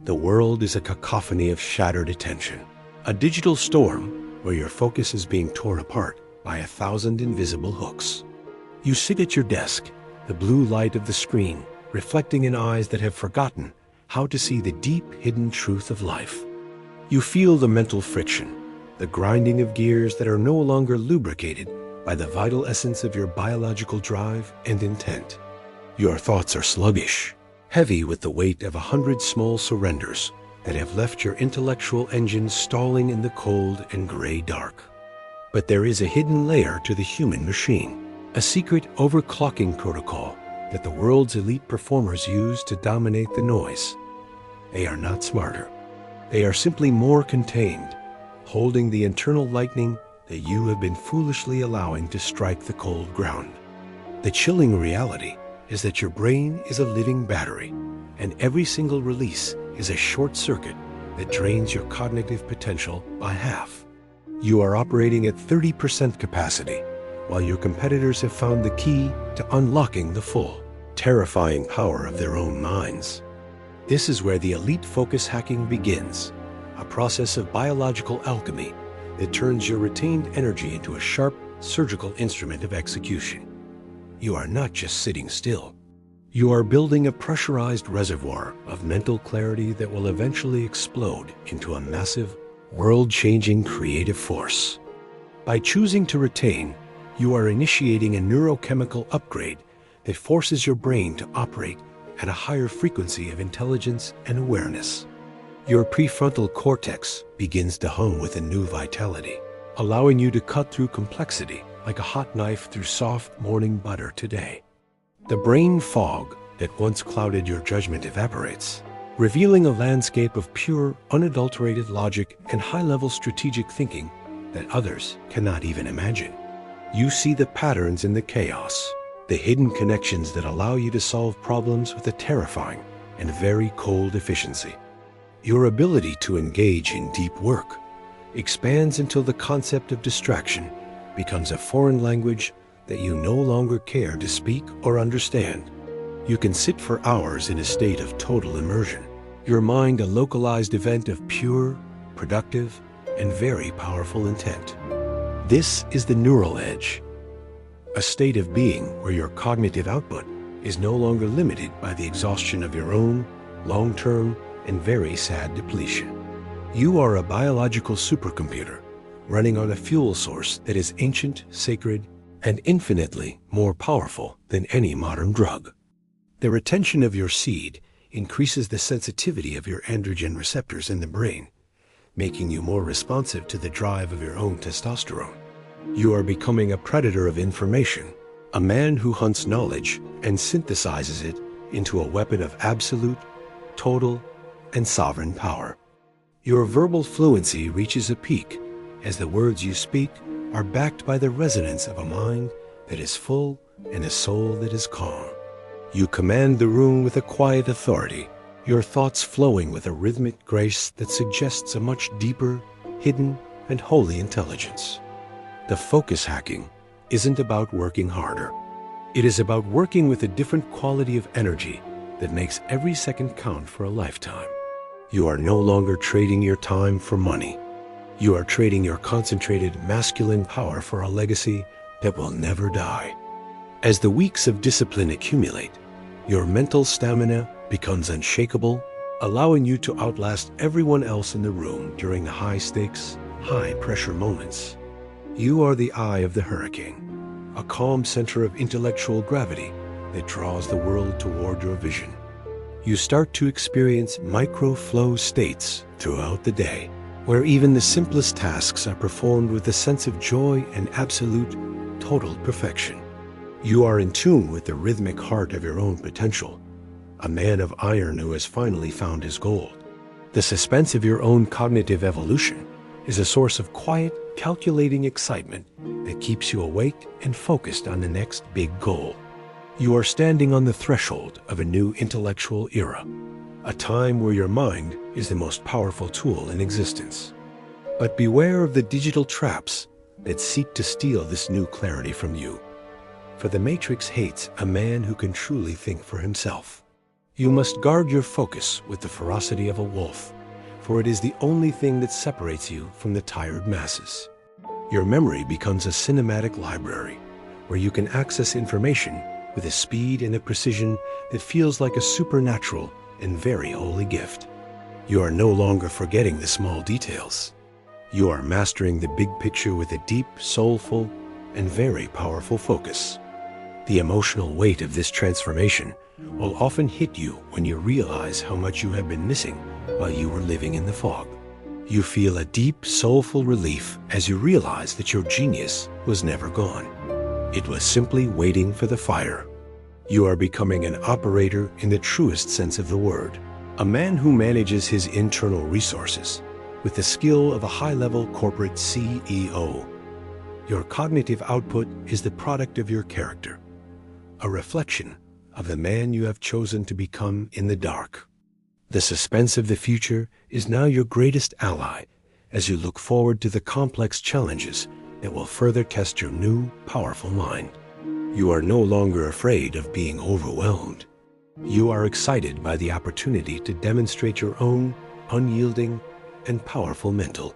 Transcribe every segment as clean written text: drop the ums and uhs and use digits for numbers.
The world is a cacophony of shattered attention, a digital storm where your focus is being torn apart by 1,000 invisible hooks. You sit at your desk, the blue light of the screen reflecting in eyes that have forgotten how to see the deep hidden truth of life. You feel the mental friction, the grinding of gears that are no longer lubricated by the vital essence of your biological drive and intent. Your thoughts are sluggish, heavy with the weight of 100 small surrenders that have left your intellectual engine stalling in the cold and gray dark. But there is a hidden layer to the human machine, a secret overclocking protocol that the world's elite performers use to dominate the noise. They are not smarter. They are simply more contained, holding the internal lightning that you have been foolishly allowing to strike the cold ground. The chilling reality is that your brain is a living battery, and every single release is a short circuit that drains your cognitive potential by half. You are operating at 30% capacity, while your competitors have found the key to unlocking the full, terrifying power of their own minds. This is where the elite focus hacking begins, a process of biological alchemy that turns your retained energy into a sharp, surgical instrument of execution. You are not just sitting still. You are building a pressurized reservoir of mental clarity that will eventually explode into a massive, world-changing creative force. By choosing to retain, you are initiating a neurochemical upgrade that forces your brain to operate at a higher frequency of intelligence and awareness. Your prefrontal cortex begins to hum with a new vitality, allowing you to cut through complexity like a hot knife through soft morning butter today. The brain fog that once clouded your judgment evaporates, revealing a landscape of pure, unadulterated logic and high-level strategic thinking that others cannot even imagine. You see the patterns in the chaos, the hidden connections that allow you to solve problems with a terrifying and very cold efficiency. Your ability to engage in deep work expands until the concept of distraction becomes a foreign language that you no longer care to speak or understand. You can sit for hours in a state of total immersion, your mind a localized event of pure, productive, and very powerful intent. This is the neural edge, a state of being where your cognitive output is no longer limited by the exhaustion of your own long-term and very sad depletion. You are a biological supercomputer running on a fuel source that is ancient, sacred, and infinitely more powerful than any modern drug. The retention of your seed increases the sensitivity of your androgen receptors in the brain, making you more responsive to the drive of your own testosterone. You are becoming a predator of information, a man who hunts knowledge and synthesizes it into a weapon of absolute, total, and sovereign power. Your verbal fluency reaches a peak as the words you speak are backed by the resonance of a mind that is full and a soul that is calm. You command the room with a quiet authority, your thoughts flowing with a rhythmic grace that suggests a much deeper, hidden, and holy intelligence. The focus hacking isn't about working harder. It is about working with a different quality of energy that makes every second count for a lifetime. You are no longer trading your time for money. You are trading your concentrated masculine power for a legacy that will never die. As the weeks of discipline accumulate, your mental stamina becomes unshakable, allowing you to outlast everyone else in the room during the high-stakes, high-pressure moments. You are the eye of the hurricane, a calm center of intellectual gravity that draws the world toward your vision. You start to experience micro-flow states throughout the day, where even the simplest tasks are performed with a sense of joy and absolute, total perfection. You are in tune with the rhythmic heart of your own potential, a man of iron who has finally found his gold. The suspense of your own cognitive evolution is a source of quiet, calculating excitement that keeps you awake and focused on the next big goal. You are standing on the threshold of a new intellectual era, a time where your mind is the most powerful tool in existence. But beware of the digital traps that seek to steal this new clarity from you. For the Matrix hates a man who can truly think for himself. You must guard your focus with the ferocity of a wolf, for it is the only thing that separates you from the tired masses. Your memory becomes a cinematic library, where you can access information with a speed and a precision that feels like a supernatural and very holy gift. You are no longer forgetting the small details. You are mastering the big picture with a deep, soulful, and very powerful focus. The emotional weight of this transformation will often hit you when you realize how much you have been missing while you were living in the fog. You feel a deep, soulful relief as you realize that your genius was never gone. It was simply waiting for the fire. You are becoming an operator in the truest sense of the word, a man who manages his internal resources with the skill of a high-level corporate CEO. Your cognitive output is the product of your character, a reflection of the man you have chosen to become in the dark. The suspense of the future is now your greatest ally as you look forward to the complex challenges that will further test your new, powerful mind. You are no longer afraid of being overwhelmed. You are excited by the opportunity to demonstrate your own unyielding and powerful mental.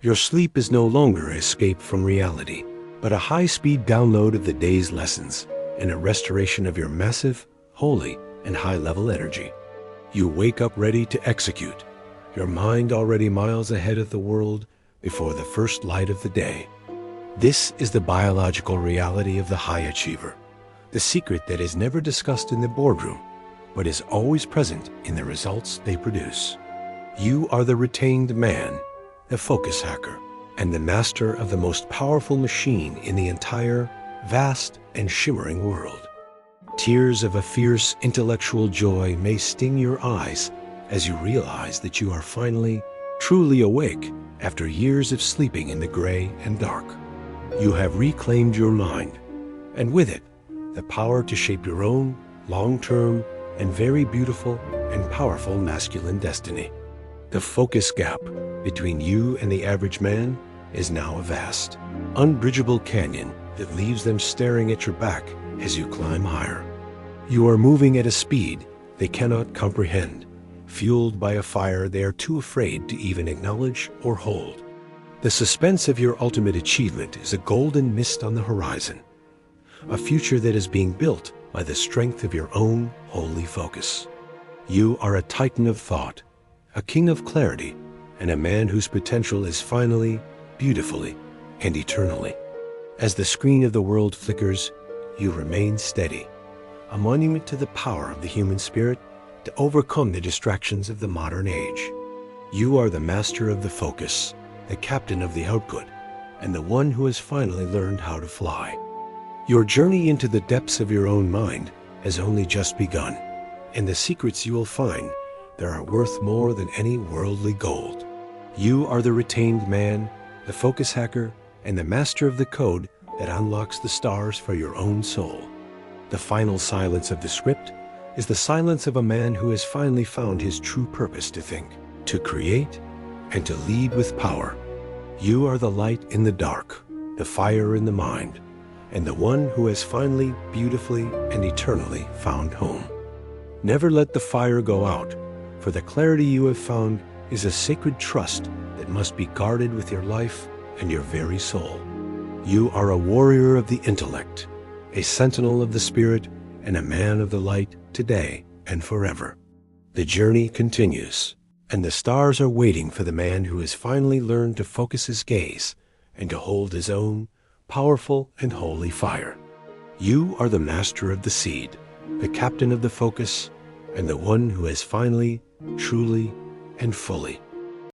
Your sleep is no longer an escape from reality, but a high-speed download of the day's lessons and a restoration of your massive, holy, and high-level energy. You wake up ready to execute, your mind already miles ahead of the world before the first light of the day. This is the biological reality of the high achiever, the secret that is never discussed in the boardroom, but is always present in the results they produce. You are the retained man, the focus hacker, and the master of the most powerful machine in the entire, vast and shimmering world. Tears of a fierce intellectual joy may sting your eyes as you realize that you are finally, truly awake after years of sleeping in the gray and dark. You have reclaimed your mind, and with it, the power to shape your own long-term and very beautiful and powerful masculine destiny. The focus gap between you and the average man is now a vast, unbridgeable canyon that leaves them staring at your back as you climb higher. You are moving at a speed they cannot comprehend, fueled by a fire they are too afraid to even acknowledge or hold. The suspense of your ultimate achievement is a golden mist on the horizon, a future that is being built by the strength of your own holy focus. You are a titan of thought, a king of clarity, and a man whose potential is finally, beautifully, and eternally. As the screen of the world flickers, you remain steady, a monument to the power of the human spirit to overcome the distractions of the modern age. You are the master of the focus, the captain of the output, and the one who has finally learned how to fly. Your journey into the depths of your own mind has only just begun, and the secrets you will find there are worth more than any worldly gold. You are the retained man, the focus hacker, and the master of the code that unlocks the stars for your own soul. The final silence of the script is the silence of a man who has finally found his true purpose: to think, to create, and to lead with power. You are the light in the dark, the fire in the mind, and the one who has finally, beautifully, and eternally found home. Never let the fire go out, for the clarity you have found is a sacred trust that must be guarded with your life and your very soul. You are a warrior of the intellect, a sentinel of the spirit, and a man of the light today and forever. The journey continues, and the stars are waiting for the man who has finally learned to focus his gaze and to hold his own powerful and holy fire. You are the master of the seed, the captain of the focus, and the one who has finally, truly, and fully